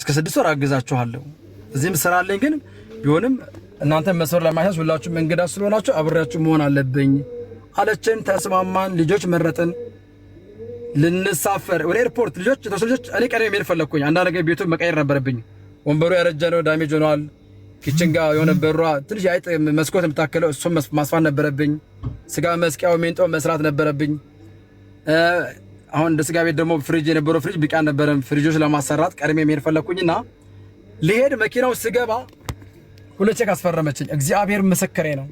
እስከ 6 ወር አግዛችኋለሁ እዚህም ስራ አለኝ ግን ቢሆንም እናንተ መስመር ለማያዝ ሁላችሁም እንግዳ ስለሆናችሁ አብሬያችሁ መሆን አለብኝ አለችን ተስማማን ልጆች መረጥን ልንሳፈር ወደ ኤርፖርት ልጆች ተሰልጆች እኔ ቀደም መሄድ ፈለኩኝ አንዳንድ ነገር ቤቱን መቀየር ነበረብኝ ወንበሩ ያረጀ ነው ዳሜጅ ሆኗል ኪችን ጋር የሆነ በሯ ትንሽ አይጥ መስኮት የምታከለው እሱም ማስፋት ነበረብኝ ስጋ መስቂያው ሜንጦ መስራት ነበረብኝ አሁን እንደ ስጋ ቤት ደግሞ ፍሪጅ የነበረው ፍሪጅ ቢቃ ነበረም ፍሪጆች ለማሰራት ቀደም መሄድ ፈለኩኝና ልሄድ መኪናው ስገባ ሁለት ቼክ አስፈረመችኝ እግዚአብሔር ምስክሬ ነው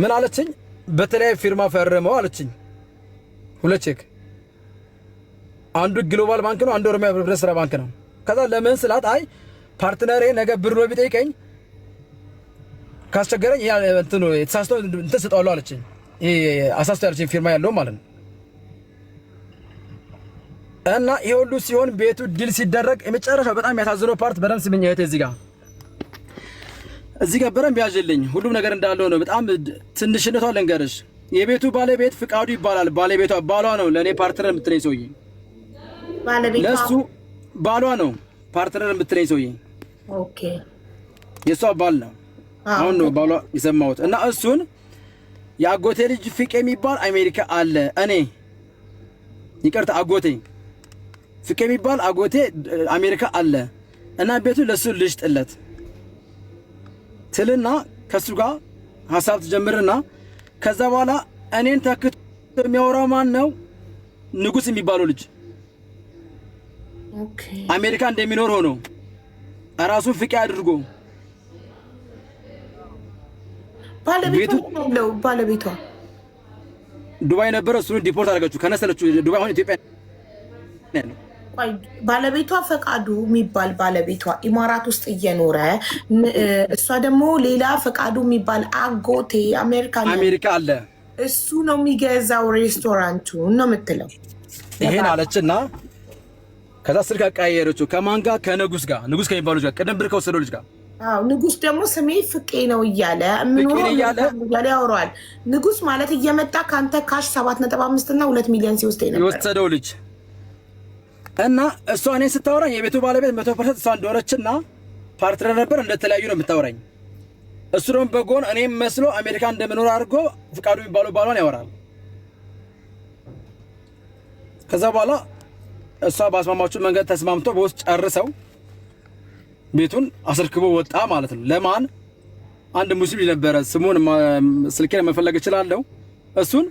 ምን አለችኝ በተለይ ፊርማ ፈርመው አለችኝ ሁለት ቼክ አንዱ ግሎባል ባንክ ነው አንዱ ኦሮሚያ ህብረት ስራ ባንክ ነው ከዛ ለምን ስላት አይ ፓርትነሬ ነገ ብር ቢጠይቀኝ ካስቸገረኝ ያ እንትኑ የተሳስቶ እንትን ስጠዋለሁ አለችኝ ይሄ አሳስቶ ያለችኝ ፊርማ ያለው ማለት ነው እና ይሄ ሁሉ ሲሆን ቤቱ ዲል ሲደረግ የመጨረሻው በጣም ያሳዝነው ፓርት በደም ስምኝ እህቴ እዚህ ጋር በደንብ ያዥልኝ ሁሉም ነገር እንዳለው ነው በጣም ትንሽነቷ ልንገርሽ የቤቱ ባለቤት ፍቃዱ ይባላል ባለቤቷ ባሏ ነው ለኔ ፓርትነር የምትለኝ ሰውዬ ባለቤቷ ለሱ ባሏ ነው ፓርትነር የምትለኝ ሰውዬ ኦኬ የሷ ባል ነው አሁን ነው ባሏ ይሰማውት እና እሱን ያጎቴ ልጅ ፍቄ የሚባል አሜሪካ አለ እኔ ይቅርታ አጎቴ ፍቄ የሚባል አጎቴ አሜሪካ አለ እና ቤቱ ለሱ ልጅ ጥለት ትልና ከሱ ጋር ሐሳብ ተጀምርና ከዛ በኋላ እኔን ተክቶ የሚያወራው ማን ነው ንጉስ የሚባለው ልጅ ኦኬ አሜሪካ እንደሚኖር ሆኖ ራሱ ፍቄ አድርጎ ባለቤቷ ዱባይ ነበር እሱን ዲፖርት አደረገችው ከነሰለችው ዱባይ አሁን ኢትዮጵያ ነው ባለቤቷ ፈቃዱ የሚባል ባለቤቷ ኢማራት ውስጥ እየኖረ እሷ ደግሞ ሌላ ፈቃዱ የሚባል አጎቴ አሜሪካ አለ እሱ ነው የሚገዛው ሬስቶራንቱን ነው የምትለው ይሄን አለችና ከዛ ስልክ አቀያየረችው ከማን ጋር ከንጉስ ጋር ንጉስ ከሚባለው ልጅ ጋር ቀደም ብር ከወሰደው ልጅ ጋር አዎ ንጉስ ደግሞ ስሜ ፍቄ ነው እያለ ያወራዋል ንጉስ ማለት እየመጣ ካንተ ካሽ 7.5 እና 2 ሚሊዮን ሲወስድ ነበር የወሰደው ልጅ እና እሷ እኔን ስታወራኝ የቤቱ ባለቤት 100% እሷ እንደሆነችና ፓርትነር ነበር እንደተለያዩ ነው የምታወራኝ እሱ ደግሞ በጎን እኔም መስሎ አሜሪካ እንደምኖር አድርጎ ፍቃዱ የሚባለው ባሏን ያወራል ከዛ በኋላ እሷ ባስማማችሁ መንገድ ተስማምቶ በውስጥ ጨርሰው ቤቱን አስርክቦ ወጣ ማለት ነው ለማን አንድ ሙስሊም ነበረ ስሙን ስልኬን መፈለግ እችላለሁ እሱን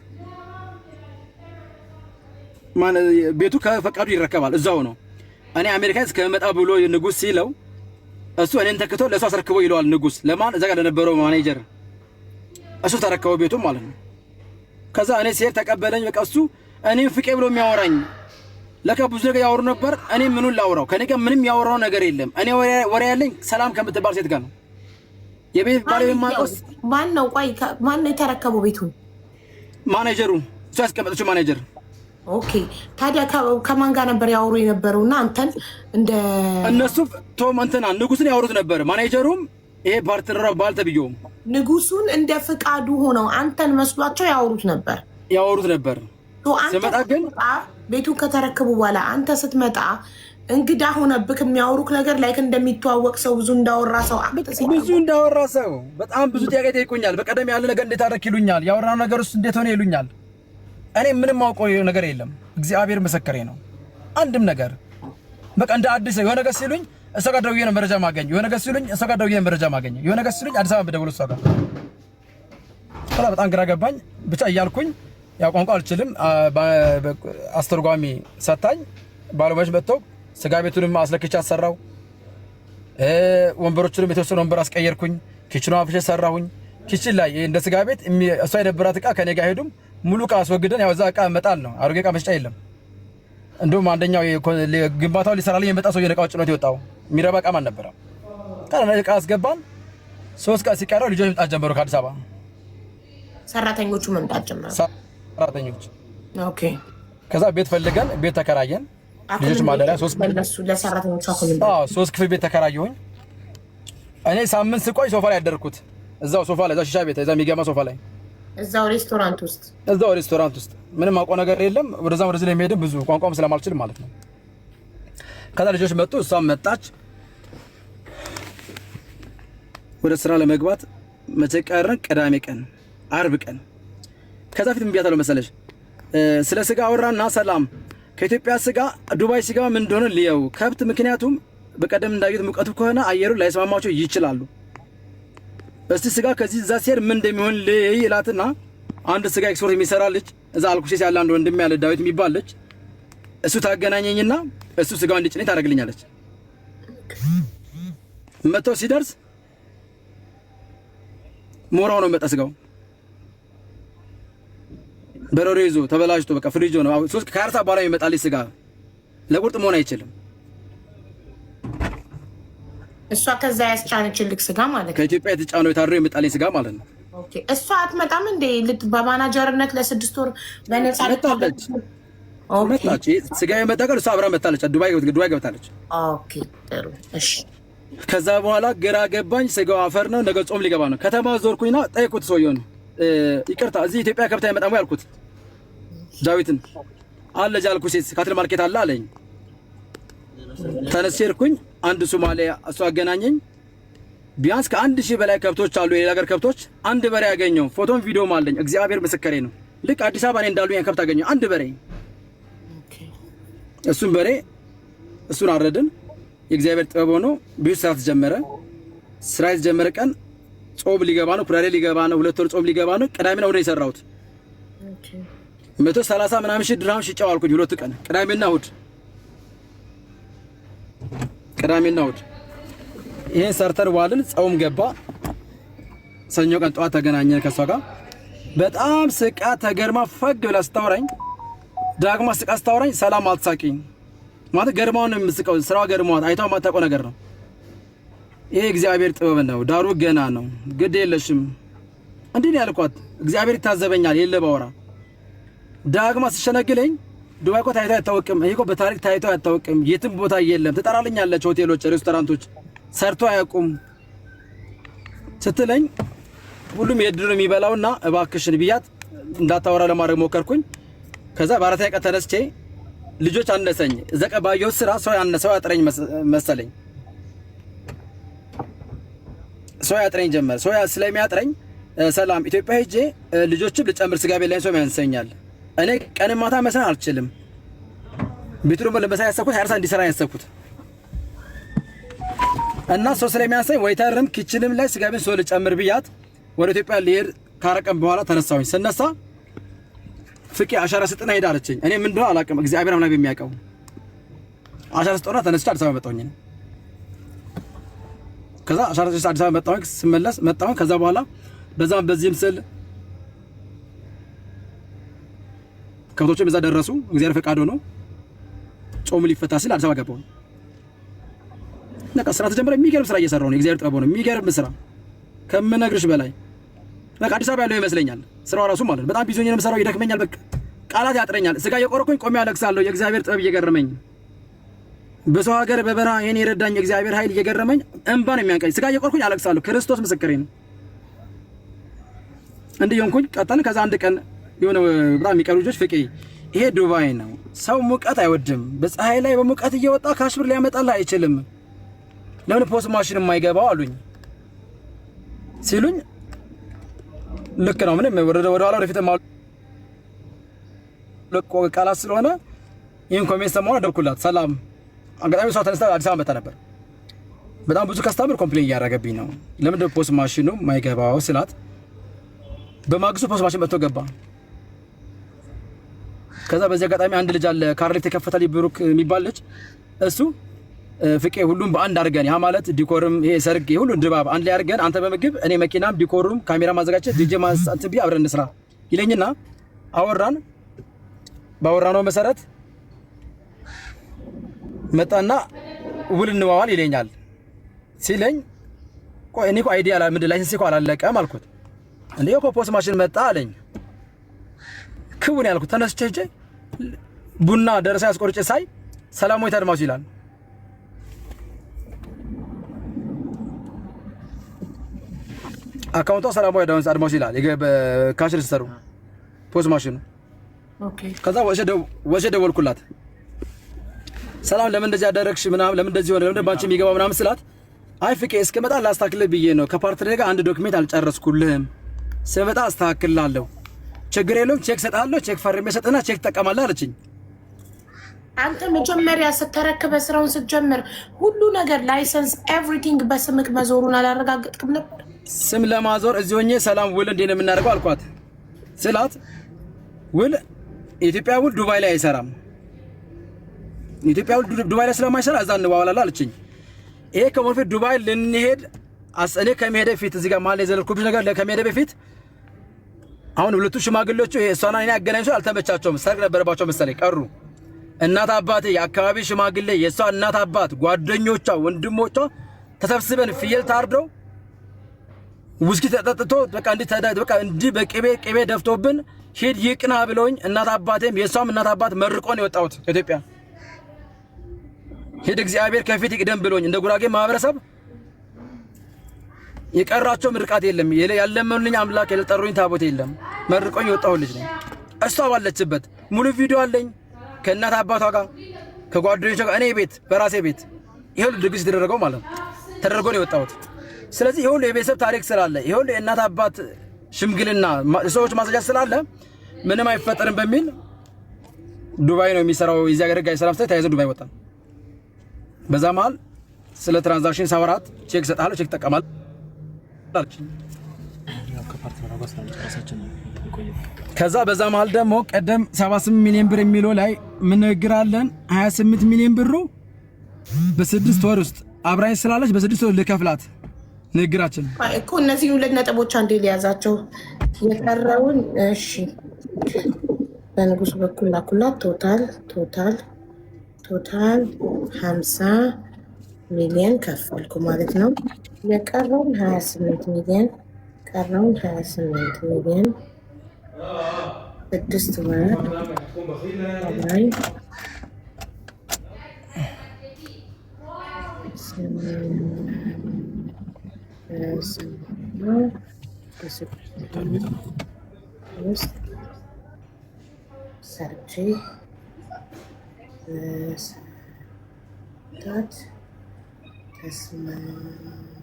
ማን ቤቱ ከፈቃዱ ይረከባል እዛው ነው እኔ አሜሪካ እስከመጣ ብሎ ንጉስ ሲለው እሱ እኔን ተክቶ ለሷ አስርክቦ ይለዋል ንጉስ ለማን እዛ ጋር ለነበረው ማኔጀር እሱ ተረከበው ቤቱ ማለት ነው ከዛ እኔ ሲሄድ ተቀበለኝ በቃ እሱ እኔን ፍቄ ብሎ የሚያወራኝ ለካ ብዙ ነገር ያወሩ ነበር እኔ ምኑን ላውራው ከኔ ጋር ምንም ያወራው ነገር የለም እኔ ወሬ ያለኝ ሰላም ከምትባል ሴት ጋር ነው የቤት ባለቤት ማቆስ ማን ነው ቆይ ማን ነው የተረከበው ቤቱን ማኔጀሩ እሱ ያስቀመጠችው ማኔጀር ኦኬ ታዲያ ከማን ጋር ነበር ያወሩ የነበረውና አንተን እንደ እነሱ ቶም እንትና ንጉስን ያወሩት ነበር ማኔጀሩም ይሄ ፓርትነር ባልተብየው ንጉሱን እንደ ፍቃዱ ሆነው አንተን መስሏቸው ያወሩት ነበር ስመጣ ግን ቤቱን ከተረከቡ በኋላ አንተ ስትመጣ እንግዳ ሆነብክ የሚያወሩክ ነገር ላይክ እንደሚተዋወቅ ሰው ብዙ እንዳወራ ሰው በጣም ብዙ ጥያቄ ይጠይቁኛል በቀደም ያለ ነገር እንዴት አደረክ ይሉኛል ያወራው ነገር ውስጥ እንዴት ሆነ ይሉኛል እኔ ምንም አውቀው ነገር የለም እግዚአብሔር መሰከሬ ነው አንድም ነገር በቃ እንደ አዲስ የሆነ ነገር ሲሉኝ እሷ ጋር ደውዬ ነው መረጃ ማገኝ የሆነ ነገር ሲሉኝ እሷ ጋር ደውዬ ነው መረጃ ማገኝ የሆነ ነገር ሲሉኝ አዲስ አበባ በደውል እሷ ጋር በጣም ግራ ገባኝ ብቻ እያልኩኝ ያው ቋንቋ አልችልም አስተርጓሚ ሰጣኝ ባለሙያዎች መጥተው ስጋ ቤቱንም አስለክቻ አሰራው ወንበሮቹንም የተወሰነ ወንበር አስቀየርኩኝ ኪችኑ አፍሽ ሰራሁኝ ኪችን ላይ እንደ ስጋ ቤት እሷ የነበራት እቃ ከኔ ጋር ሄዱም ሙሉ እቃ አስወግደን ያው እዛ እቃ መጣል ነው አሮጌ እቃ መስጫ የለም እንደውም አንደኛው ግንባታው ሊሰራልኝ የመጣ ሰው የነቃው ጭኖት ይወጣው የሚረባ እቃ ማን ነበር ካለ እቃ አስገባን 3 ቀን ሲቀረው ልጆች መምጣት ጀመሩ ከአዲስ አበባ ሰራተኞቹ መምጣት ጀመሩ ሰራተኞች ኦኬ ከዛ ቤት ፈልገን ቤት ተከራየን ልጆች ማደሪያ 3 ክፍል ቤት ተከራየሁኝ እኔ ሳምንት ስቆይ ሶፋ ላይ ያደርኩት እዛው ሶፋ ላይ እዛው ሺሻ ቤት እዛው የሚገማ ሶፋ ላይ እዛው ሬስቶራንት ውስጥ ምንም አውቀው ነገር የለም ወደዛ ወደዚህ ላይ መሄድ ብዙ ቋንቋም ስለማልችል ማለት ነው ከዛ ልጆች መጡ፣ እሷም መጣች ወደ ስራ ለመግባት መቼ ቀረን? ቅዳሜ ቀን፣ አርብ ቀን። ከዛ ፊት ምን ብያታለሁ መሰለሽ? ስለ ስጋ አወራና ሰላም ከኢትዮጵያ ስጋ ዱባይ ስጋ ምን እንደሆነ ልየው ከብት ምክንያቱም በቀደም እንዳዩት ሙቀቱ ከሆነ አየሩ ላይስማማቸው ይችላሉ። እስቲ ስጋ ከዚህ እዛ ሲሄድ ምን እንደሚሆን ልይላትና አንድ ስጋ ኤክስፖርት የሚሰራ ልጅ እዛ አልኩሽስ ያለ አንድ ወንድም ያለ ዳዊት የሚባል ልጅ እሱ ታገናኘኝና እሱ ስጋው እንዲጭነኝ ታደርግልኛለች። መጥቶ ሲደርስ ሞራው ነው መጣ ስጋው በረሮ ይዞ ተበላሽቶ በቃ ፍሪጆ ነው። ሶስት ከአርሳ በኋላ ይመጣልኝ ስጋ ለቁርጥ መሆን አይችልም። እሷ ከዛ ያስጫነችልክ ስጋ ማለት ነው። ከኢትዮጵያ የተጫነው የታረው ይመጣልኝ ስጋ ማለት ነው። ኦኬ እሷ አትመጣም እንዴ? በማናጀርነት ለ6 ወር በነፃ መጣለች። መጣች ስጋ የመጣቀር እሷ አብራ መጣለች። ዱባይ ገብታለች። ኦኬ ጥሩ እሺ። ከዛ በኋላ ግራ ገባኝ። ስጋው አፈር ነው። ነገ ጾም ሊገባ ነው። ከተማ ዞርኩኝና ጠይቁት ሰውየውን ይቅርታ እዚህ ኢትዮጵያ ከብት አይመጣም ወይ አልኩት። ዳዊትን አለ ጃልኩሴት ካትል ማርኬት አለ አለኝ። ተነስቼ ሄድኩኝ። አንድ ሶማሌ እሱ አገናኘኝ። ቢያንስ ከ1000 በላይ ከብቶች አሉ፣ የሌላ ሀገር ከብቶች። አንድ በሬ ያገኘው ፎቶም ቪዲዮም አለኝ። እግዚአብሔር ምስክሬ ነው። ልክ አዲስ አበባ እኔ እንዳሉኝ ከብት አገኘው አንድ በሬ። እሱን በሬ እሱን አረድን። የእግዚአብሔር ጥበብ ሆኖ ብዙ ስራ ተጀመረ። ስራ የተጀመረ ቀን ጾም ሊገባ ነው፣ ኩራሌ ሊገባ ነው፣ 2 ወር ጾም ሊገባ ነው። ቅዳሜና እሑድ የሰራሁት 130 ምናምን ሺህ ድርሃም ሽጫው አልኩኝ። 2 ቀን ቅዳሜና እሑድ ይሄን ሰርተን ዋልን። ጾም ገባ። ሰኞ ቀን ጠዋት ተገናኘን ከሷ ጋር። በጣም ስቃ ተገርማ ፈግ ብላ ስታወራኝ ዳግማ ስቃ ስታወራኝ ሰላም አትሳቂኝ ማለት ገርማውን ነው የምስቀው። ስራዋ ገርማዋት አይታው ማታውቀው ነገር ነው። ይሄ እግዚአብሔር ጥበብ ነው። ዳሩ ገና ነው። ግድ የለሽም እንዴ ነው ያልኳት። እግዚአብሔር ይታዘበኛል የለ ባወራ ዳግማ ስሸነግለኝ ዱባይ እኮ ታይቶ አይታወቅም። ይሄ እኮ በታሪክ ታይቶ አይታወቅም። የትም ቦታ የለም። ትጠራልኛለች። ሆቴሎች፣ ሬስቶራንቶች ሰርቶ አያውቁም ስትለኝ ሁሉም የድር የሚበላውና እባክሽን ብያት እንዳታወራ ለማድረግ ሞከርኩኝ። ከዛ በአራተኛ ቀን ተነስቼ ልጆች አነሰኝ። ዘቀባየው ስራ ሰው ያነሰው ያጥረኝ መሰለኝ። ሰው ያጥረኝ ጀመር። ሰው ስለሚያጥረኝ ሰላም ኢትዮጵያ ሄጄ ልጆችም ልጨምር ስጋ ቤት ላይ ሰው ያንሰኛል። እኔ ቀን ማታ መስራት አልችልም። ቤቱን ለመስራት ያሰብኩት 24 እንዲሰራ ያሰብኩት እና ሰው ስለሚያንሰኝ ወይተርም ኪችንም ላይ ስጋ ቤት ሰው ልጨምር ብያት ወደ ኢትዮጵያ ልሄድ ካረቀም በኋላ ተነሳሁኝ። ስነሳ ፍቄ አሻራ ስጥና ሄዳ አለችኝ። እኔ ምን እንደሆነ አላውቅም። እግዚአብሔር አምላክ በሚያውቀው አሻራ ስጥና ተነስቼ አዲስ አበባ መጣሁኝ። ከዛ አሻራ ስጥና አዲስ አበባ መጣሁኝ። ስመለስ መጣሁኝ። ከዛ በኋላ በዛም በዚህም ስል ከብቶችም እዛ ደረሱ። እግዚአብሔር ፈቃድ ሆኖ ጾም ሊፈታ ሲል አዲስ አበባ ገባሁ። ነቃ ስራ ተጀመረ። የሚገርም ስራ እየሰራሁ ነው። እግዚአብሔር ጥበብ ነው። የሚገርም ስራ ከምነግርሽ በላይ በቃ አዲስ አበባ ያለው ይመስለኛል ስራው ራሱ ማለት በጣም ቢዞኝ ነው የምሰራው። ይደክመኛል። በቃ ቃላት ያጥረኛል። ስጋ እየቆረኩኝ ቆሜ አለቅሳለሁ። የእግዚአብሔር ጥበብ እየገረመኝ በሰው ሀገር በበረሃ ይሄን የረዳኝ የእግዚአብሔር ኃይል እየገረመኝ እንባ ነው የሚያንቀኝ። ስጋ እየቆረኩኝ አለቅሳለሁ። ክርስቶስ ምስክሬ ነው። እንዲህ ሆንኩኝ። ቀጠልን። ከዛ አንድ ቀን የሆነ በጣም የሚቀሩ ልጆች ፍቄ ይሄ ዱባይ ነው፣ ሰው ሙቀት አይወድም። በፀሐይ ላይ በሙቀት እየወጣ ካሽ ብር ሊያመጣልህ አይችልም። ለምን ፖስት ማሽን የማይገባው አሉኝ። ሲሉኝ ልክ ነው። ምንም ወደ ኋላ ወደፊት ቃላት ስለሆነ ይህን ኮሜንት ሰማሁ። ደብኩላት። ሰላም አጋጣሚ ሰው ተነስታ አዲስ አበባ መጣ ነበር። በጣም ብዙ ከስተመር ኮምፕሌን እያደረገብኝ ነው ለምን ፖስት ማሽኑ የማይገባው ስላት፣ በማግስቱ ፖስት ማሽን መጥቶ ገባ። ከዛ በዚህ አጋጣሚ አንድ ልጅ አለ ካርሌት የከፈተልኝ ብሩክ የሚባል ልጅ፣ እሱ ፍቄ ሁሉም በአንድ አድርገን ያ ማለት ዲኮርም ይሄ ሰርግ ሁሉን ድባብ አንድ ላይ አድርገን አንተ በምግብ እኔ መኪናም ዲኮሩም ካሜራ ማዘጋጀት ዲጄ ማሳንት ቢ አብረን እንስራ ይለኝና አወራን። ባወራነው መሰረት መጣና ውል እንዋዋል ይለኛል። ሲለኝ ቆይ እኔ እኮ አይዲያ አላ ምንድን ላይሰንስ እኮ አላለቀም አልኩት። እንዴ እኮ ፖስት ማሽን መጣ አለኝ። ክቡን ያልኩት ተነስቼ ሄጄ ቡና ደረሰ ያስቆርጬ ሳይ ሰላማዊ ተድማሱ ይላል። አካውንቷ ሰላማዊ አድማሱ ይላል። ካሽ ሬጅስተሩ ፖስት ማሽኑ። ኦኬ። ከዛ ወሸ ደወልኩላት። ሰላም ለምን እንደዚህ አደረግሽ ምናምን ለምን እንደዚህ ሆነ ለምን ባንቺ የሚገባው ምናምን ስላት አይ ፍቄ እስከመጣ ላስተካክልህ ብዬ ነው ከፓርትነር ጋር አንድ ዶክሜንት አልጨረስኩልህም ስመጣ አስተካክላለሁ ችግር የለውም ቼክ ሰጣለሁ ቼክ ፈርሜ ሰጥና ቼክ ተጠቀማለህ አለችኝ። አንተ መጀመሪያ ስትረከበ ስራውን ስትጀምር ሁሉ ነገር ላይሰንስ ኤቭሪቲንግ በስምክ መዞሩን አላረጋግጥክም ነበር? ስም ለማዞር እዚህ ሆኜ ሰላም ውል እንዴት ነው የምናደርገው አልኳት ስላት ውል ኢትዮጵያ ውል ዱባይ ላይ አይሰራም ኢትዮጵያ ውል ዱባይ ላይ ስለማይሰራ እዛ እንዋዋላለን አለችኝ። ይሄ ከሞልፈት ዱባይ ልንሄድ እኔ ከመሄደ በፊት እዚህ ጋር ማለት የዘለልኩብሽ ነገር ከመሄደ በፊት አሁን ሁለቱ ሽማግሌዎቹ እሷና እኔ አገናኝቶ አልተመቻቸውም ሰርግ ነበረባቸው መሰለኝ ቀሩ። እናት አባቴ የአካባቢ ሽማግሌ የሷ እናት አባት ጓደኞቿ ወንድሞቿ ተሰብስበን ፍየል ታርደው ውስኪ ተጠጥቶ በቃ እንዲህ በቅቤ ደፍቶብን ሂድ ይቅና ብለውኝ እናት አባቴም የሷም እናት አባት መርቆን የወጣሁት ኢትዮጵያ ሂድ እግዚአብሔር ከፊት ይቅደም ብሎኝ እንደ ጉራጌ ማህበረሰብ የቀራቸው ምርቃት የለም ያለመኑልኝ አምላክ የጠሩኝ ታቦት የለም መርቆኝ የወጣሁ ልጅ ነኝ። እሷ ባለችበት ሙሉ ቪዲዮ አለኝ ከእናት አባቷ ጋር ከጓደኞቿ ጋር እኔ ቤት በራሴ ቤት ይሄው ድግስ ተደረገው ማለት ነው ተደርጎ ነው የወጣሁት። ስለዚህ ይሄው የቤተሰብ ታሪክ ስላለ ይሄው የእናት አባት ሽምግልና ሰዎች ማስረጃ ስላለ ምንም አይፈጠርም በሚል ዱባይ ነው የሚሰራው የዚህ ሀገር ጋር ሰላም ስታይ ተያይዘን ዱባይ ወጣ። በዛ መሀል ስለ ትራንዛክሽን ሳወራት ቼክ ሰጣለሁ ቼክ ተጠቀማለሁ አለችኝ። ከዛ በዛ መሀል ደግሞ ቀደም 78 ሚሊዮን ብር የሚለው ላይ ምን ነግራለን 28 ሚሊዮን ብሩ በ6 ወር ውስጥ አብራኝ ስላለች በ6 ወር ልከፍላት ንግራችን እኮ እነዚህ ሁለት ነጥቦች አንዴ ሊያዛቸው የቀረውን እሺ በንጉስ በኩል ላኩላት ቶታል 50 ሚሊዮን ከፈልኩ ማለት ነው። የቀረውን 28 ሚሊዮን ቀረውን 28 ሚሊዮን 6 ወር ላይ ሰርቼ ተስማምተን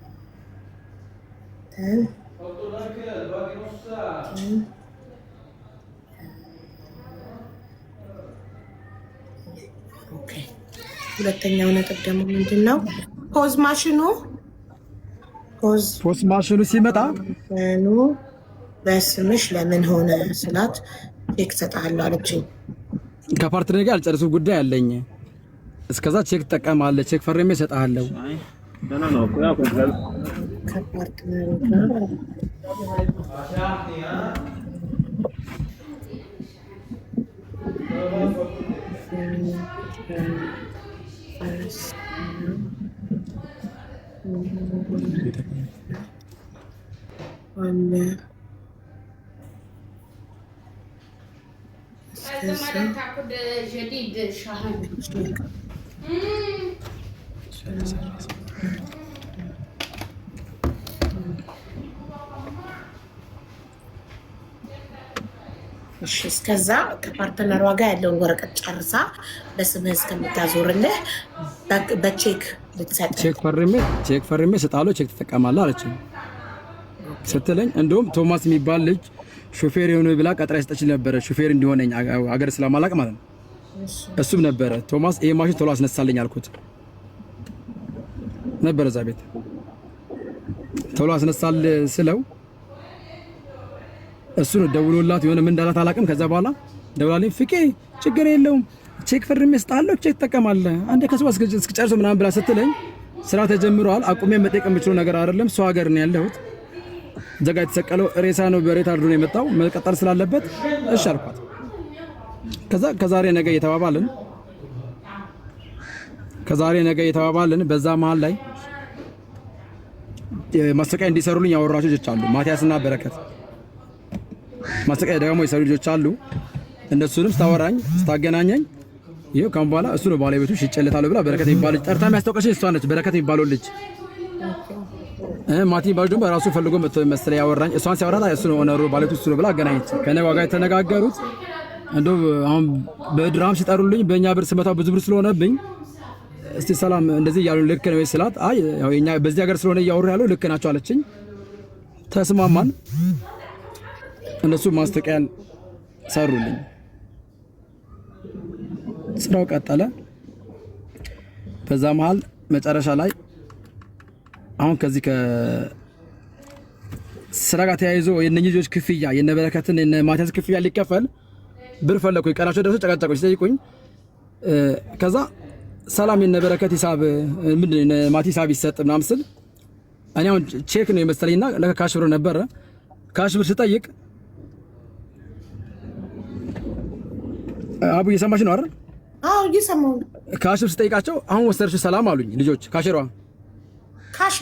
ሁለተኛው ነጥብ ደግሞ ምንድን ነው? ፖዝ ማሽኑ ሲመጣ በስምሽ ለምን ሆነ ስላት ቼክ ሰጣለሁ አለችኝ። ከፓርትነር ጋር አልጨረስኩም ጉዳይ አለኝ እስከዛ ቼክ ተጠቀማለሁ ቼክ ፈርሜ ሰጣለሁ ከፓርትነር ጋር እስከዛ ከፓርትነሯ ጋር ያለውን ወረቀት ጨርሳ በስምህ እስከምታዞርልህ በቼክ ልትሰጥ ቼክ ፈርሜ ሰጣለሁ ቼክ ተጠቀማለህ አለችኝ ስትለኝ እንደውም ቶማስ የሚባል ልጅ ሾፌር የሆነ ብላ ቀጥራ ይሰጠችኝ ነበረ ሾፌር እንዲሆነኝ አገር ስለማላቅ ማለት ነው። እሱም ነበረ ቶማስ ይሄ ማሽን ቶሎ አስነሳልኝ አልኩት ነበር እዛ ቤት ቶሎ አስነሳል ስለው እሱ ነው ደውሎላት የሆነ ምን እንዳላት አላውቅም። ከዛ በኋላ ደውላልኝ ፍቄ ችግር የለውም ቼክ ፈርሜ ሰጣለሁ ቼክ ተጠቀማለህ አንዴ ከሰው እስክጨርሱ ምናምን ብላ ስትለኝ ስራ ተጀምሯል አቁሜ መጠየቅ የምችለው ነገር አይደለም ሰው ሀገር ነው ያለሁት ዘጋ የተሰቀለው ሬሳ ነው በሬት አርዶ ነው የመጣው መቀጠል ስላለበት እሺ አልኳት። ከዛ ከዛሬ ነገ የተባባልን በዛ መሀል ላይ ማስተካከያ እንዲሰሩልኝ ያወራቸው ልጆች አሉ ማቲያስና በረከት ማስተካከያ ደግሞ የሰሩ ልጆች አሉ እነሱንም ስታወራኝ ስታገናኘኝ ይሄው ካም በኋላ እሱ ነው ባለቤቱ ሽጨለታለሁ ብላ በረከት የሚባል ልጅ ጠርታ የሚያስተውቀሽ እሷ ነች በረከት የሚባለው ልጅ ማቲ ባል ደግሞ ራሱ ፈልጎ መሰለ ያወራኝ እሷን ሲያወራታ እሱ ነው ኦነሩ ባለቤቱ እሱ ነው ብላ አገናኘች ከነዋ ጋር የተነጋገሩት እንደው አሁን በድራም ሲጠሩልኝ በእኛ ብር ስመታው ብዙ ብር ስለሆነብኝ እስቲ ሰላም እንደዚህ እያሉ ልክ ነው ስላት አይ ያው የኛ በዚህ ሀገር ስለሆነ እያወሩ ያለው ልክ ናቸው አለችኝ። ተስማማን። እነሱ ማስተቃየል ሰሩልኝ። ስራው ቀጠለ። በዛ መሃል መጨረሻ ላይ አሁን ከዚህ ከስራ ጋር ተያይዞ የነኚህ ልጆች ክፍያ የነበረከትን የማቲያስ ክፍያ ሊከፈል ብር ፈለኩኝ። ቀናቸው ደርሶ ጨቀጨቁኝ ሲጠይቁኝ ከዛ ሰላም የነበረከት ሂሳብ ምንድን ማቲ ሂሳብ ይሰጥ ምናምን ስል እኔ አሁን ቼክ ነው የመሰለኝና ለካ ካሽ ብር ነበረ። ካሽ ብር ስጠይቅ አቡ እየሰማሽ ነው አይደል? አዎ እየሰማሁ። ካሽ ብር ስጠይቃቸው አሁን ወሰደሽ ሰላም አሉኝ ልጆች። ካሽሯ ካሽ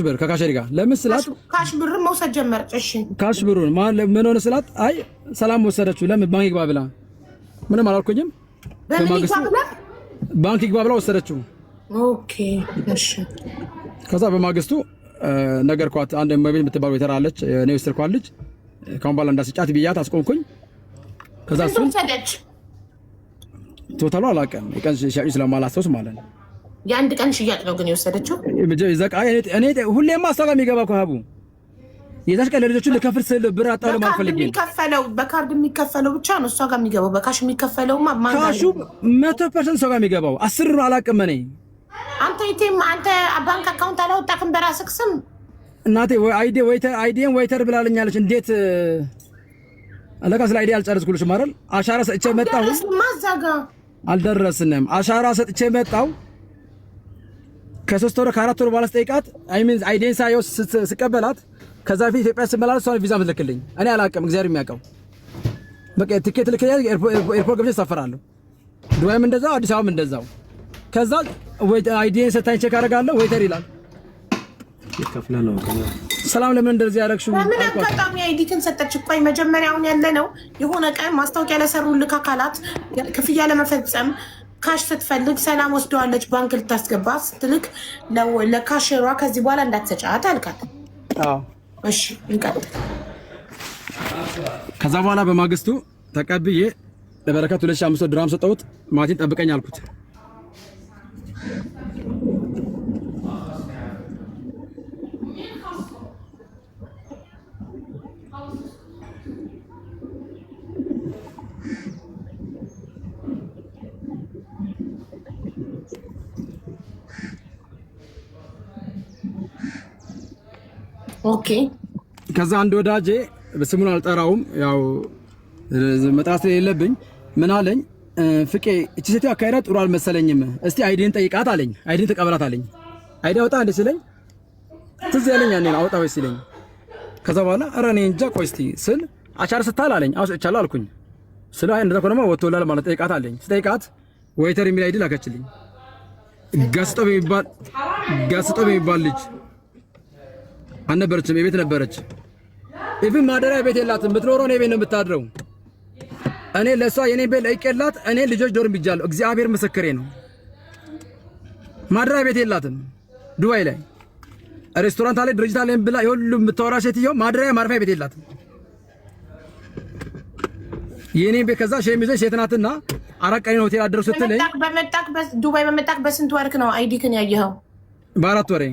ብር ከካሽሪ ጋር ለምን ስላት ካሽ ብር መውሰድ ጀመረች። እሺ ካሽ ብሩን ምን ሆነ ስላት አይ ሰላም ወሰደችው ለምን ባንክ ይግባ ብላ ምንም አላልኩኝም። ባንክ ይግባ ብላ ወሰደችው። ኦኬ እሺ። ከዛ በማግስቱ ነገርኳት። አንድ መቤት የምትባል ወይተር አለች እኔ ወሰድኳት ልጅ ካሁን በኋላ እንዳስጫት ብያት አስቆምኩኝ። ከዛ እሱ ወሰደች። ቶታሉ አላውቅም የቀን ሽያጭ ስለማላስተውስ ማለት ነው። የአንድ ቀን ሽያጭ ነው ግን የወሰደችው። እኔ ሁሌም ማስታወቂያ የሚገባ እኮ ሀቡ የዛች ቀን ለልጆቹ ልከፍል ስል ብር አጣው ለማልፈልግ የሚከፈለው በካርድ የሚከፈለው ብቻ ነው እሷ ጋር የሚገባው። በካሽ የሚከፈለው ካሹ 100% ሰው ጋር የሚገባው 10 ብር አላውቅም። እኔ አንተ ባንክ አካውንት አላወጣክም በራስህ ስም እናቴ አይዲን ወይተር ብላለኛለች። እንዴት አለቃስ ላይ አይዲ አልጨረስኩልሽም አይደል? አሻራ ሰጥቼ መጣሁ። ማዛጋ አልደረስንም። አሻራ ሰጥቼ መጣሁ። ከ3 ወር ከ4 ወር በኋላ ስጠይቃት አይዲን ሳይው ስቀበላት ከዛ ፊት ኢትዮጵያ ስመላለስ እሷን ቪዛ ምትልክልኝ እኔ አላውቅም። እግዚአብሔር የሚያውቀው በቃ ቲኬት ልከኛል። ኤርፖርት ገብቼ እሳፈራለሁ። ዱባይም እንደዛው አዲስ አበባም እንደዛው። ከዛ አይዲን ሰታኝ ቼክ አደርጋለሁ ወይተር ይላል ይከፍላል ነው። ሰላም ለምን እንደዚህ ያደረግሽው? ምን አጋጣሚ አይዲትን ሰጠች? ቆይ መጀመሪያውን ያለ ነው የሆነ ቀን ማስታወቂያ ለሰሩልክ አካላት ክፍያ ለመፈጸም ካሽ ስትፈልግ ሰላም ወስደዋለች ባንክ ልታስገባ ስትልክ ለካሽሯ ከዚህ በኋላ እንዳትሰጫት አልካት። አዎ እሺ እንቀጥል። ከዛ በኋላ በማግስቱ ተቀብዬ ለበረከት 2500 ድርሃም ሰጠሁት። ማቲን ጠብቀኝ አልኩት። ኦኬ ከዛ አንድ ወዳጄ በስሙን አልጠራውም ያው መጥራት ስለሌለብኝ ምን አለኝ፣ ፍቄ እቺ ሴት አካሄዳ ጥሩ አልመሰለኝም፣ እስቲ አይዲን ጠይቃት አለኝ። አይዲን ተቀበላት አለኝ። አይዲ አውጣ እንደ ሲለኝ ትዝ ያለኝ ያኔ አውጣ ወይ ሲለኝ ከዛ በኋላ ኧረ እኔ እንጃ ቆይ እስቲ ስል አቻር ስታል አለኝ። አውጥቻለሁ አልኩኝ። ስለ አይ እንደዛ ከሆነማ ወጥቶላል ማለት ጠይቃት አለኝ። ስጠይቃት ወይተር የሚል አይዲ ላከችልኝ። ጋስጦ የሚባል ልጅ አልነበረችም፣ የቤት ነበረች። ኢቭን ማደሪያ ቤት የላትም። የምትኖረው እኔ ቤት ነው የምታድረው። እኔ ለሷ የኔ ቤት ለይቄላት እኔ ልጆች ዶርም ብያለሁ። እግዚአብሔር ምስክሬ ነው። ማደሪያ ቤት የላትም። ዱባይ ላይ ሬስቶራንት አለ ድርጅት አለ ብላ የሁሉም የምታወራ ሴትዮ ማደሪያ ማረፊያ ቤት የላትም። የኔ ቤት ከዛ ሸሚዞ ሴት ናትና 4 ቀን ሆቴል አደረው ስትለኝ ዱባይ በመጣክ በስንት ወርክ ነው አይዲክን ያየኸው? በ4 ወሬ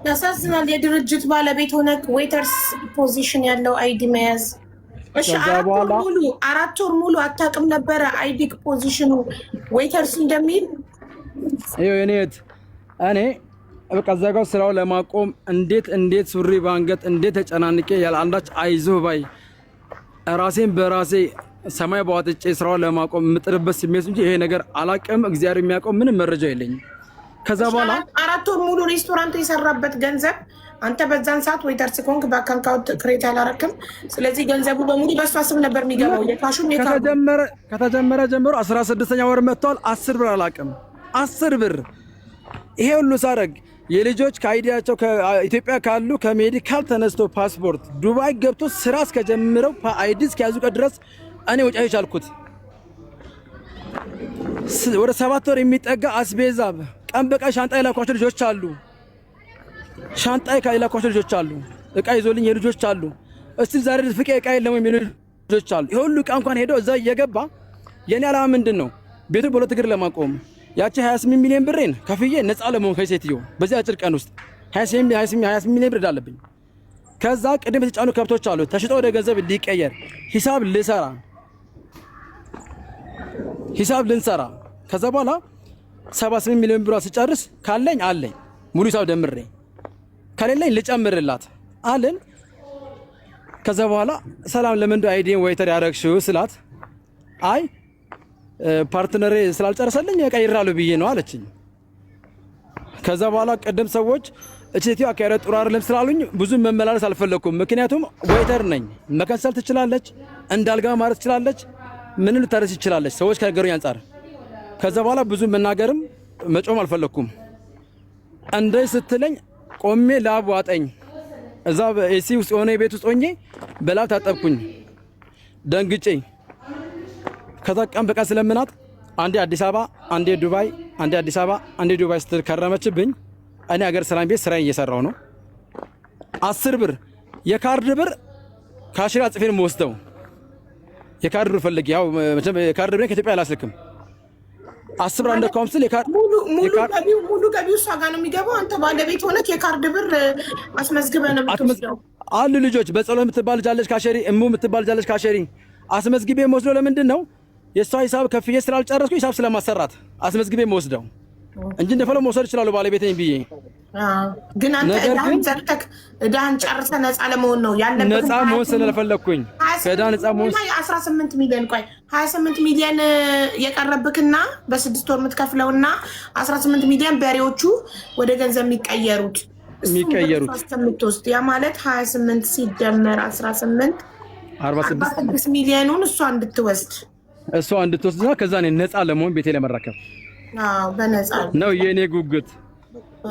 ያሳዝናል። የድርጅት ባለቤት ሆነ ዌተርስ ፖዚሽን ያለው አይዲ መያዝ። እሺ 4 ወር ሙሉ አታውቅም ነበረ አይዲ ፖዚሽኑ ዌተርስ እንደሚል? እኔ በቃ እዛ ጋር ስራው ለማቆም እንዴት ሱሪ ባንገት እንዴት ተጨናንቄ ያለ አንዳች አይዞህ ባይ ራሴን በራሴ ሰማይ ባወጥጬ ስራው ለማቆም ምጥርበት ስሜት እንጂ ይሄ ነገር አላቀም እግዚአብሔር የሚያውቀው ምንም መረጃ የለኝም። ከዛ በኋላ 4 ወር ሙሉ ሬስቶራንት የሰራበት ገንዘብ አንተ በዛን ሰዓት ዌይተር ስኮንክ በአካውንት ክሬት አላረክም። ስለዚህ ገንዘቡ በሙሉ በሷ ስም ነበር የሚገባው። የካሹም ከተጀመረ ጀምሮ 16ኛ ወር መጥቷል። 10 ብር አላቅም 10 ብር ይሄ ሁሉ ሳረግ የልጆች ከአይዲያቸው ከኢትዮጵያ ካሉ ከሜዲካል ተነስቶ ፓስፖርት ዱባይ ገብቶ ስራ እስከጀምረው አይዲ እስከያዙ ቀን ድረስ እኔ ወጪ አይቻልኩት ወደ 7 ወር የሚጠጋ አስቤዛ ቀን በቀን ሻንጣ የላኳቸው ልጆች አሉ። ሻንጣ የላኳቸው ልጆች አሉ። እቃ ይዞልኝ የልጆች አሉ። እስቲ ዛሬ ፍቄ እቃ የለም የሚሉ ልጆች አሉ። ይሄ ሁሉ እቃ እንኳን ሄዶ እዛ እየገባ የኔ ዓላማ ምንድነው? ቤቱን በሁለት እግር ለማቆም ያቺ 28 ሚሊዮን ብሬን ከፍዬ ነፃ ለመሆን ከሴትዮ በዚህ አጭር ቀን ውስጥ 28 ሚሊዮን ብር አለብኝ። ከዛ ቅድም የተጫኑ ከብቶች አሉ ተሽጦ ወደ ገንዘብ እንዲቀየር ሂሳብ ልንሰራ ከዛ በኋላ 78 ሚሊዮን ብር ስጨርስ ካለኝ አለኝ ሙሉ ሂሳብ ደምሬ ከሌለኝ ልጨምርላት አለን። ከዛ በኋላ ሰላም ለምን አይዲን ዌይተር ያረግሽው ስላት አይ ፓርትነሬ ስላልጨረሰልኝ ቀይራለሁ ብዬ ነው አለችኝ። ከዛ በኋላ ቀደም ሰዎች እቺቲው አካረ ጥሩ አይደለም ስላሉኝ ብዙ መመላለስ አልፈለኩም። ምክንያቱም ዌይተር ነኝ፣ መከሰል ትችላለች፣ እንዳልጋ ማለት ትችላለች፣ ምን ልታረስ ትችላለች ሰዎች ከነገሩኝ አንፃር። ከዛ በኋላ ብዙ መናገርም መጮም አልፈለኩም። እንደ ስትለኝ ቆሜ ላብ ዋጠኝ። እዛ ኤሲ ውስጥ ሆነ ቤት ውስጥ ሆኜ በላብ ታጠብኩኝ ደንግጬ። ከዛ ቀን በቀን ስለምናት አንዴ አዲስ አበባ አንዴ ዱባይ አንዴ አዲስ አበባ አንዴ ዱባይ ስትል ከረመችብኝ። እኔ ሀገር ሰላም ቤት ስራዬን እየሰራው ነው። 10 ብር የካርድ ብር ካሽራ ጽፌን ወስደው የካርድ ብር ፈልግ ያው የካርድ ብር ከኢትዮጵያ አላስልክም 10 ብር አንደ ካውንስል ሙሉ ገቢው እሷ ጋር ነው የሚገባው። አንተ ባለቤት ሆነህ የካርድ ብር አስመዝግበህ ነው የምትወስደው። አሉ ልጆች በጸሎት የምትባል ልጅ አለች ካሸሪ፣ እሙ የምትባል ልጅ አለች ካሸሪ። አስመዝግቤ የምወስደው ለምንድን ነው? የእሷ ሂሳብ ከፍዬ ስላልጨረስኩ ሂሳብ ስለማሰራት አስመዝግቤ የምወስደው እንጂ እንደፈለው መውሰድ ይችላሉ ባለቤቴን ብዬ። ግን አንተ እዳህን ጨርሰህ ነፃ ለመሆን ነው ያለበት። ነፃ መሆን ስለፈለኩኝ ከእዳ ነፃ መሆን 18 ሚሊዮን 28 ሚሊዮን የቀረብክና በ6 ወር የምትከፍለውና 18 ሚሊዮን በሬዎቹ ወደ ገንዘብ የሚቀየሩት የምትወስድ ያ ማለት 28 ሲደመር 18 46 ሚሊዮኑን እሷ እንድትወስድና ከዛ እኔ ነፃ ለመሆን ቤቴ ለመረከብ በነፃ ነው የኔ ጉጉት።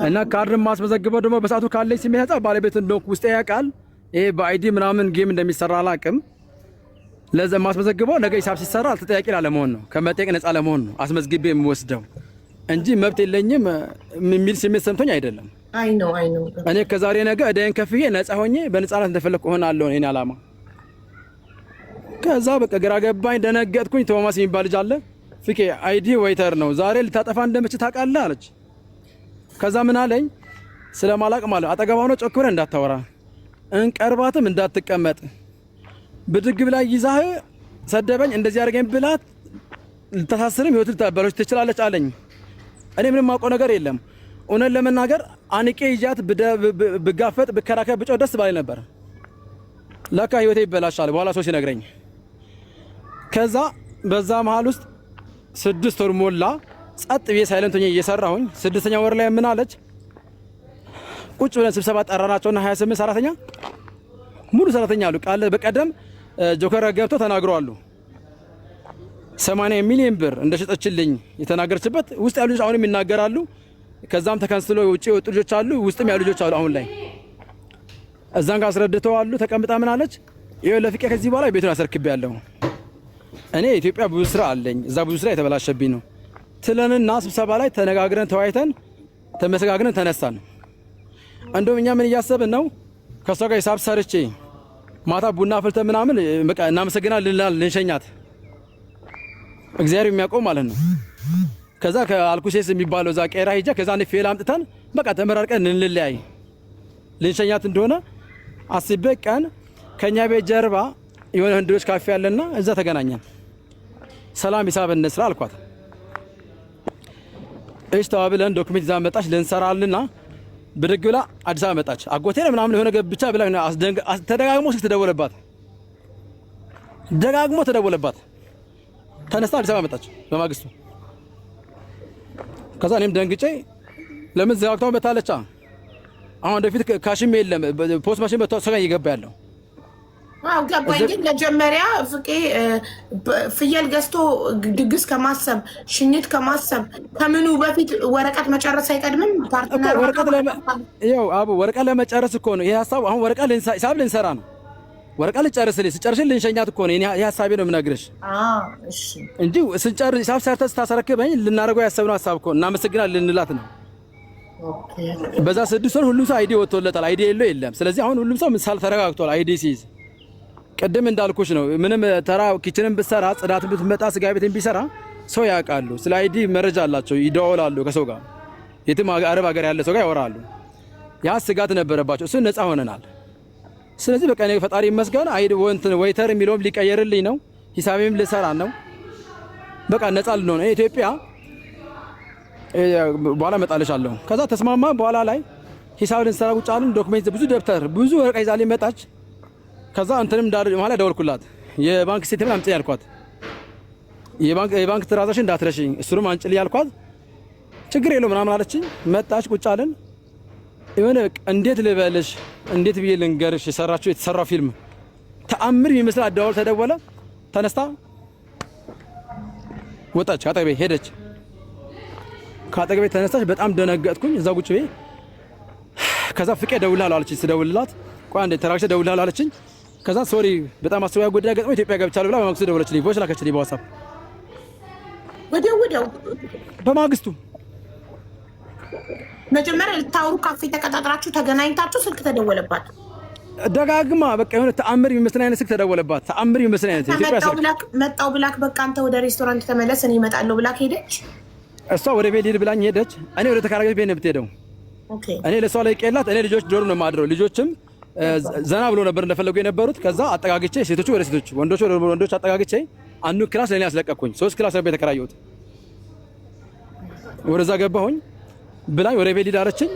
እና ካርድ ማስመዘግበው ደግሞ በሰዓቱ ካለኝ ስሜት ነፃ ባለቤት እንደው ውስጤ ያውቃል። ይሄ በአይዲ ምናምን ጌም እንደሚሰራ አላውቅም። ለዛ ማስመዘግበው ነገ ሂሳብ ሲሰራ አልተጠያቂ ላለመሆን ነው፣ ከመጠየቅ ነፃ ለመሆን ነው አስመዝግቤ የምወስደው እንጂ መብት የለኝም የሚል ስሜት ሰምቶኝ አይደለም። አይ ነው እኔ ከዛሬ ነገ እዳዬን ከፍዬ ነፃ ሆኜ በነፃነት እንደፈለኩ ሆናለሁ የኔ ዓላማ። ከዛ በቃ ግራ ገባኝ፣ ደነገጥኩኝ። ቶማስ የሚባል ልጅ አለ ፍቄ አይዲ ዌይተር ነው ዛሬ ልታጠፋ እንደምችል ታውቃለህ አለች። ከዛ ምን አለኝ ስለማላቅ ማለት አጠገቧ ነው ጮክ ብለህ እንዳታወራ እንቀርባትም እንዳትቀመጥ ብድግ ብላ ይዛህ ሰደበኝ። እንደዚህ አድርገኝ ብላት ልታሳስርም ህይወት ልታበላሽ ትችላለች አለኝ። እኔ ምንም ማውቀው ነገር የለም። እውነት ለመናገር አንቄ ይዣት ብጋፈጥ ብከራከር ብጮህ ደስ ባለኝ ነበር። ለካ ህይወቴ ይበላሻል በኋላ ሰው ሲነግረኝ። ከዛ በዛ መሃል ውስጥ 6 ወር ሞላ ጸጥ ብዬ ሳይለንት ሆኜ እየሰራሁኝ 6ኛ ወር ላይ ምን አለች ቁጭ ብለን ስብሰባ ጠራናቸውና 28 ሰራተኛ ሙሉ ሰራተኛ አሉ ቃል በቀደም ጆከር ገብቶ ተናግረዋል 80 ሚሊዮን ብር እንደሸጠችልኝ የተናገረችበት ውስጥ ያሉ ልጆች አሁንም ይናገራሉ። ከዛም ተከንስሎ ውጪ ወጡ ልጆች አሉ፣ ውስጥም ያሉ ልጆች አሉ። አሁን ላይ እዛን ጋር አስረድተዋሉ። ተቀምጣ ምን አለች ይሄ ለፍቄ ከዚህ በኋላ ቤቱን አስረክቤያለሁ። እኔ ኢትዮጵያ ብዙ ስራ አለኝ፣ እዛ ብዙ ስራ የተበላሸብኝ ነው ትለንና ስብሰባ ላይ ተነጋግረን ተወያይተን ተመሰጋግረን ተነሳን። እንደውም እኛ ምን እያሰብን ነው ከሷ ጋር ሂሳብ ሰርቼ ማታ ቡና ፍልተ ምናምን በቃ እናመሰግናለን ልንሸኛት እግዚአብሔር የሚያውቀው ማለት ነው። ከዛ ከአልኩሴስ የሚባለው ዛ ቀራ ሂጃ ከዛ ፌል አምጥተን በቃ ተመራርቀን እንለያይ ልንሸኛት እንደሆነ አስቤ ቀን ከኛ ቤት ጀርባ የሆነ ህንዶች ካፌ ያለና እዛ ተገናኘን። ሰላም ሂሳብ እንስራ አልኳት። እሺ ተባብለን ዶክመንት ይዛ መጣች ልንሰራልና ብድግ ብላ አዲስ አበባ መጣች። አጎቴ ነው ምናምን የሆነ ብቻ ብላ ተደጋግሞ ስልክ ተደወለባት። ደጋግሞ ተደወለባት። ተነስታ አዲስ አበባ መጣች በማግስቱ። ከዛ እኔም ደንግጬ ለምን ዘጋግታው መታለች። አሁን ወደፊት ካሽም የለም ፖስት ማሽን በተወሰነ እየገባ ያለው አው ገባኝ። ግን መጀመሪያ ፍቄ ፍየል ገዝቶ ድግስ ከማሰብ ሽኝት ከማሰብ ከምኑ በፊት ወረቀት መጨረስ አይቀድምም? ፓርትነር ወረቀት ለመጨረስ እኮ ነው ይሄ ሐሳብ። አሁን ወረቀት ሂሳብ ልንሰራ ነው። ወረቀት ልጨርስልኝ ስጨርሽ ልንሸኛት እኮ ነው። ይሄ ሐሳቤ ነው የምነግርሽ እሺ እንጂ ስንጨርስ ሂሳብ ሰርተህ ስታስረክበኝ ልናደርገው ያሰብነው ሐሳብ እኮ እናመሰግናለን ልንላት ነው። በዛ 6 ወር ሁሉም ሰው አይዲ ወጥቶለታል። አይዲ የለም። ስለዚህ አሁን ሁሉም ሰው ምሳል ተረጋግቷል። አይዲ ሲይዝ ቅድም እንዳልኩሽ ነው። ምንም ተራ ኪችንን ብትሰራ ጽዳት ብትመጣ ስጋ ቤትን ቢሰራ ሰው ያውቃሉ። ስለ አይዲ መረጃ አላቸው። ይደዋወላሉ ከሰው ጋር የትም አረብ ሀገር ያለ ሰው ጋር ያወራሉ። ያ ስጋት ነበረባቸው። እሱ ነፃ ሆነናል። ስለዚህ በቃ ነው ፈጣሪ ይመስገን። አይዲ ወይተር የሚለውም ሊቀየርልኝ ነው። ሂሳቤም ልሰራ ነው። በቃ ነፃ ልንሆን ኢትዮጵያ በኋላ እመጣልሻለሁ። ከዛ ተስማማ። በኋላ ላይ ሂሳብ ልንሰራ ቁጭ አልን። ዶክሜንት ብዙ ደብተር ብዙ ወረቀት ይዛልኝ መጣች። ከዛ እንትንም ማለት ደወልኩላት። የባንክ ስቴትመንት አምጪ ያልኳት። የባንክ ትራንዛክሽን እንዳትረሺኝ እሱንም አንጭልኝ ያልኳት። ችግር የለውም ምናምን አለችኝ። መጣች ቁጭ አልን። የሆነ እንዴት ልበልሽ እንዴት ብዬ ልንገርሽ የተሰራው ፊልም ተአምር የሚመስል አደዋወል ተደወለ። ተነስታ ወጣች። ካጠገቤ ሄደች። ካጠገቤ ተነሳች። በጣም ደነገጥኩኝ። እዛ ቁጭ ብዬ ከዛ ፍቄ እደውልልሃለሁ አለችኝ። ስደውልላት ቆይ አንዴ ተራክሽ እደውልልሃለሁ አለችኝ። ከዛ ሶሪ በጣም አስቸኳይ ጉዳይ ገጥሞ ኢትዮጵያ ገብቻለሁ ብላ በማግስቱ ደወለችልኝ። ቮይስ ላከችልኝ በዋትስአፕ ወዲያው በማግስቱ። መጀመሪያ ልታወሩ ካፌ ተቀጣጥራችሁ ተገናኝታችሁ ስልክ ተደወለባት። ደጋግማ በቃ የሆነ ተአምር የሚመስል አይነት ስልክ ተደወለባት። ተአምር የሚመስል አይነት ኢትዮጵያ ስልክ መጣው ብላክ በቃ አንተ ወደ ሬስቶራንት ተመለስ እኔ እመጣለሁ ብላክ ሄደች። እሷ ወደ ቤት ሄድ ብላኝ ሄደች። እኔ ወደ ተካራገች ቤት ነው የምትሄደው። እኔ ለሷ ላይ ቀላት። እኔ ልጆች ዶር ነው የማድረው። ልጆችም ዘና ብሎ ነበር እንደፈለጉ የነበሩት። ከዛ አጠጋግቼ ሴቶቹ ወደ ሴቶች ወንዶቹ ወደ ወንዶች አጠጋግቼ አንዱ ክላስ ለኔ አስለቀቅኩኝ። 3 ክላስ ነበር የተከራየሁት። ወደዛ ገባሁኝ ብላኝ ወደ ቤት ሄዳለችኝ።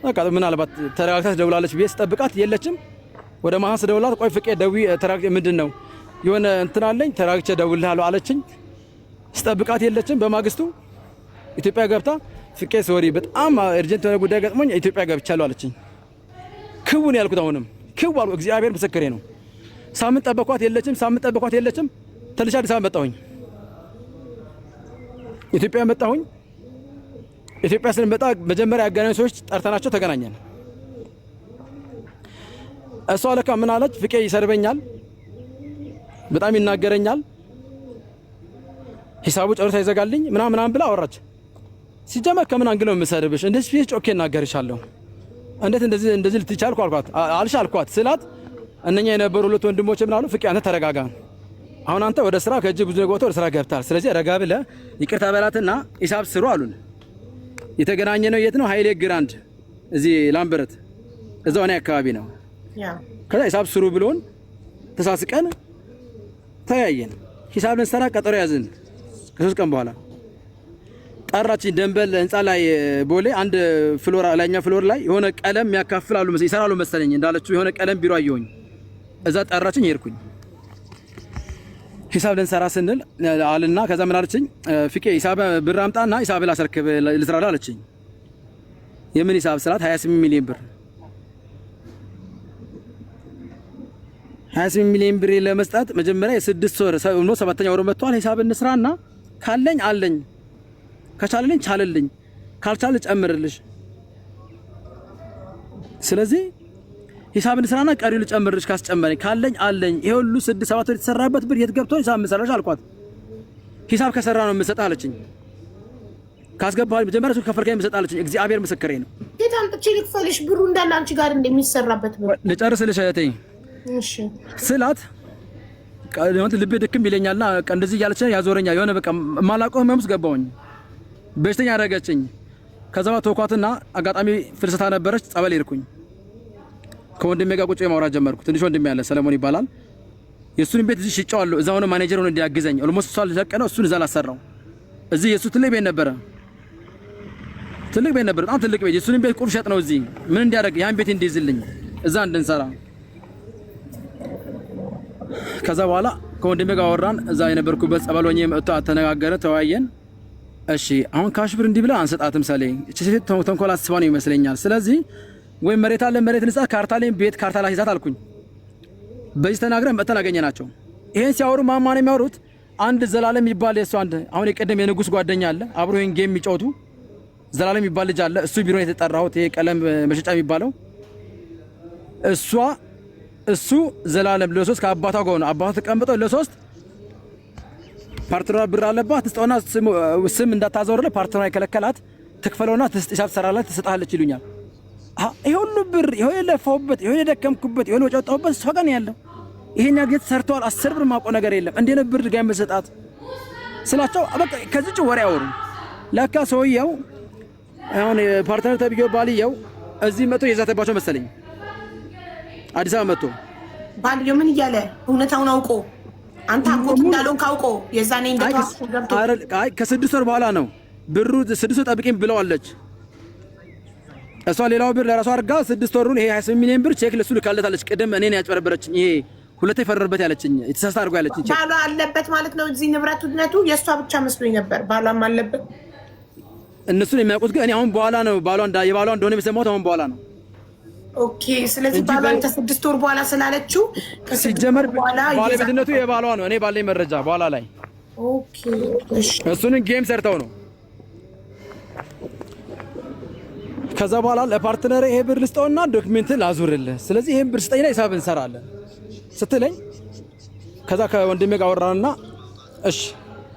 በቃ ምናልባት ተረጋግታ ደውላለች ብዬ ስጠብቃት የለችም። ወደ ማሃስ ደውላት ቆይ ፍቄ ደዊ ተረጋግቼ ምንድነው የሆነ እንትን አለኝ ተረጋግቼ ደውልልሃለሁ አለችኝ። ስጠብቃት የለችም። በማግስቱ ኢትዮጵያ ገብታ ፍቄ ሶሪ በጣም እርጀንት የሆነ ጉዳይ ገጥሞኝ ኢትዮጵያ ገብቻለሁ አለችኝ። ክቡን ያልኩት አሁንም ክቡ አልኩ። እግዚአብሔር ምስክሬ ነው። ሳምንት ጠበኳት የለችም። ተልሻ አዲስ አበባ መጣሁኝ። ኢትዮጵያ መጣሁኝ። ኢትዮጵያ ስንመጣ መጀመሪያ ያገናኙ ሰዎች ጠርተናቸው ተገናኘን። እሷ ለካ ምን አለች? ፍቄ ይሰርበኛል፣ በጣም ይናገረኛል፣ ሂሳቡ ጨርሳ ይዘጋልኝ ምናምን ብላ አወራች። ሲጀመር ከምን አንግለው የምሰርብሽ እንደዚህ ፊት ጮኬ እናገርሻለሁ እንዴት እንደዚህ ልትቻልኩ አልኳት ስላት እነኛ የነበሩ ሁለት ወንድሞች ምን አሉ? ፍቄ አንተ ተረጋጋ፣ አሁን አንተ ወደ ስራ ከእጅ ብዙ ነገር ወደ ስራ ገብታል። ስለዚህ ረጋ ብለህ ይቅርታ በላትና ሂሳብ ስሩ አሉን። የተገናኘ ነው የት ነው? ኃይሌ ግራንድ እዚህ ላምበረት እዛው እኔ አካባቢ ነው። ከዛ ሂሳብ ስሩ ብሎን ተሳስቀን ተያየን። ሂሳብ ልንሰራ ቀጠሮ ያዝን። ከ3 ቀን በኋላ ጠራችኝ። ደንበል ህንጻ ላይ ቦሌ አንድ ፍሎር ላይኛ ፍሎር ላይ የሆነ ቀለም ያካፍላሉ ይሰራሉ መሰለኝ እንዳለችው የሆነ ቀለም ቢሮ አየሁኝ። እዛ ጠራችኝ። ሄድኩኝ ሂሳብ ልንሰራ ስንል አልና ከዛ ምን አለችኝ? ፍቄ ሂሳብ ብር አምጣና ሂሳብ ላሰርክብ ልስራላ አለችኝ። የምን ሂሳብ ስላት 28 ሚሊዮን ብር 28 ሚሊዮን ብር ለመስጠት መጀመሪያ የ6 ወር ነው 7ኛ ወር መጥቷል። ሂሳብ እንስራና ካለኝ አለኝ ከቻለልኝ ቻለልኝ ካልቻለ ጨምርልሽ። ስለዚህ ሂሳብ እንስራና ቀሪው ልጨምርልሽ ካስጨመረኝ ካለኝ አለኝ። ይሄ ሁሉ 6-7 ወር የተሰራበት ብር የት ገብቶ ሂሳብ መስራሽ አልኳት። ሂሳብ ከሰራ ነው የምሰጥ አለችኝ። ካስገባኝ መጀመሪያ እሱ ከፈርከኝ የምሰጥ አለችኝ። እግዚአብሔር ምስክሬ ነው። ጌታን ጥቼ ልክፈልሽ ብሩ እንዳለ አንቺ ጋር እንደሚሰራበት ብር ልጨርስልሽ እህቴ ስላት ልቤ ድክም ይለኛልና እንደዚህ እያለች ያዞረኛል። የሆነ በቃ ማላውቀው ህመም ውስጥ ገባሁኝ። በሽተኛ አደረገችኝ። ከዛ ተወኳትና አጋጣሚ ፍልሰታ ነበረች። ጸበል ሄድኩኝ። ከወንድሜ ጋር ቁጭ ማውራት ጀመርኩ። ትንሽ ወንድሜ ያለ ሰለሞን ይባላል። የሱን ቤት እዚህ ሽጫዋለሁ። እዛው ነው ማኔጀር ሆኖ እንዲያግዘኝ ኦልሞስት እሷ ለቀነው እሱን እዛ ላሰራው። እዚህ የሱ ትልቅ ቤት ነበረ። ትልቅ ቤት ነበር፣ በጣም ትልቅ ቤት። እሱንም ቤት ቁልፍ ሸጥ ነው እዚህ ምን እንዲያደርግ ያን ቤት እንዲይዝልኝ እዛ እንድንሰራ። ከዛ በኋላ ከወንድሜ ጋር አወራን። እዛ የነበርኩበት ጸበል ሆኜ መጥቶ ተነጋገረ፣ ተወያየን። እሺ አሁን ካሽ ብር እንዲህ ብላ አንሰጣትም ሰለኝ። እቺ ሴት ተንኮል አስባ ነው ይመስለኛል። ስለዚህ ወይ መሬት አለ መሬት ንጻ፣ ካርታ ላይ ቤት ካርታ ላይ ይዛት አልኩኝ። በዚህ ተናግረን መጥተን አገኘናቸው። ይሄን ሲያወሩ ማማ ነው የሚያወሩት። አንድ ዘላለም ይባል የሱ አንድ አሁን የቀደም የንጉስ ጓደኛ አለ፣ አብሮ ይሄን ጌም የሚጫወቱ ዘላለም ይባል ልጅ አለ። እሱ ቢሮ የተጠራሁት ይሄ ቀለም መሸጫ የሚባለው እሱ ዘላለም ለሶስት ከአባቷ ጋር ነው። አባቷ ተቀምጠው ለሶስት ፓርትነር ብር አለባት ትስጠውና ስም እንዳታዘወርለ ፓርትነር ይከለከላት ትክፈለውና ሂሳብ ትሰራላት ትሰጣለች ይሉኛል። ይሄ ሁሉ ብር ይሄ የለፋውበት ይሄ የደከምኩበት ይሄ ወጫውጣውበት እሷ ጋር ነው ያለው። ይሄን ያግት ሰርተዋል። 10 ብር ማቆ ነገር የለም። እንዴ ነበር ድጋሚ መሰጣት ስላቸው በቃ ከዚህ ወሬ ያወሩ። ለካ ሰውየው አሁን ፓርትነር ተብዬው ባልየው እዚህ መጥቶ የዛተባቸው መሰለኝ። አዲስ አበባ መጥቶ ባልየው ምን እያለ እውነታውን አውቆ አንተ አቆጥ እንዳልሆንክ አውቆ የዛኔ እንደተዋስኩ ገብቶ አይ ከ6 ወር በኋላ ነው ብሩ 6 ወር ጠብቂኝ ብለዋለች። እሷ ሌላው ብር ለራሷ አርጋ 6 ወሩን ይሄ 28 ሚሊዮን ብር ቼክ ለሱ ልካለታለች። ቀደም እኔን ያጭበረበረችኝ ይሄ ሁለቴ ፈረረበት ያለችኝ የተሳሳተ አርጓ ያለችኝ ቼክ ባሏ አለበት ማለት ነው። እዚህ ንብረቱ ድነቱ የሷ ብቻ መስሎኝ ነበር። ባሏም አለበት። እነሱን የሚያውቁት ግን እኔ አሁን በኋላ ነው ባሏ እንደሆነ የሰማሁት አሁን በኋላ ነው። ኦኬ ስለዚህ ባሏ ከ6 ወር በኋላ ስላለችው ሲጀመር ባለቤትነቱ የባሏ ነው። እኔ ባለኝ መረጃ በኋላ ላይ ኦኬ እሺ እሱን ጌም ሰርተው ነው። ከዛ በኋላ ለፓርትነር ይሄ ብር ልስጠውና ዶክመንት ላዙርልህ፣ ስለዚህ ይሄን ብር ስጠኝና ሂሳብ እንሰራለን ስትለኝ ከዛ ከወንድሜ ጋር አወራንና እሺ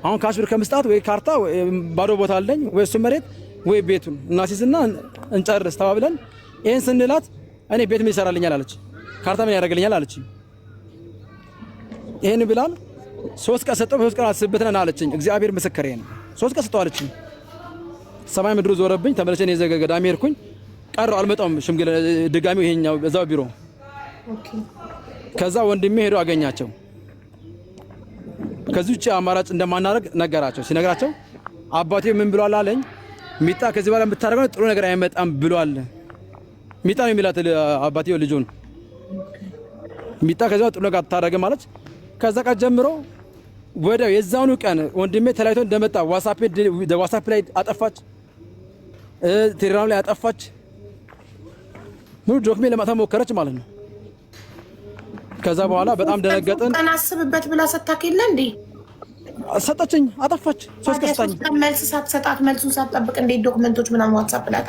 አሁን ካሽ ብር ከምስጣት ወይ ካርታ ባዶ ቦታ አለኝ ወይ እሱ መሬት ወይ ቤቱን እናሲዝና እንጨርስ ተባብለን ይሄን ስንላት እኔ ቤት ምን ይሰራልኛል አለች፣ ካርታ ምን ያደርግልኛል አለች። ይሄን ብላል 3 ቀን ሰጠው፣ 3 ቀን አስብበትና አለችኝ። እግዚአብሔር ምስክሬ ነው 3 ቀን ሰጠው አለችኝ። ሰማይ ምድሩ ዞረብኝ። ተመለሰ ነው የዘገዳሚ ሄድኩኝ። ቀረው አልመጣም ሽምግል ድጋሚው ይሄኛው እዛው ቢሮ። ኦኬ ከዛ ወንድሜ ሄዶ አገኛቸው። ከዚህ ውጪ አማራጭ እንደማናደርግ ነገራቸው። ሲነግራቸው አባቴ ምን ብሏል አለኝ። ሚጣ ከዚህ በኋላ የምታደርገው ጥሩ ነገር አይመጣም ብሏል። ሚጣ ነው የሚላት አባቴው ልጁን። ሚጣ ከዚህ በኋላ ጥሩ ነገር አታደርግም ማለት። ከዛ ቀን ጀምሮ ወዲያው የዛኑ ቀን ወንድሜ ተላይቶ እንደመጣ ዋትስአፕ ላይ አጠፋች፣ ቴሌግራም ላይ አጠፋች። ሙሉ ዶክሜንት ለማታ ሞከረች ማለት ነው። ከዛ በኋላ በጣም ደነገጥን። አስብበት ብላ ሰጣከለ እንዴ? ሰጠችኝ፣ አጠፋች። 3 ቀን ሰጣኝ። መልስ ሳትሰጣት መልሱን ሳትጠብቅ እንዴ ዶክመንቶች ምናምን ዋትስአፕ ላይ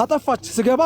አጠፋች። ስገባ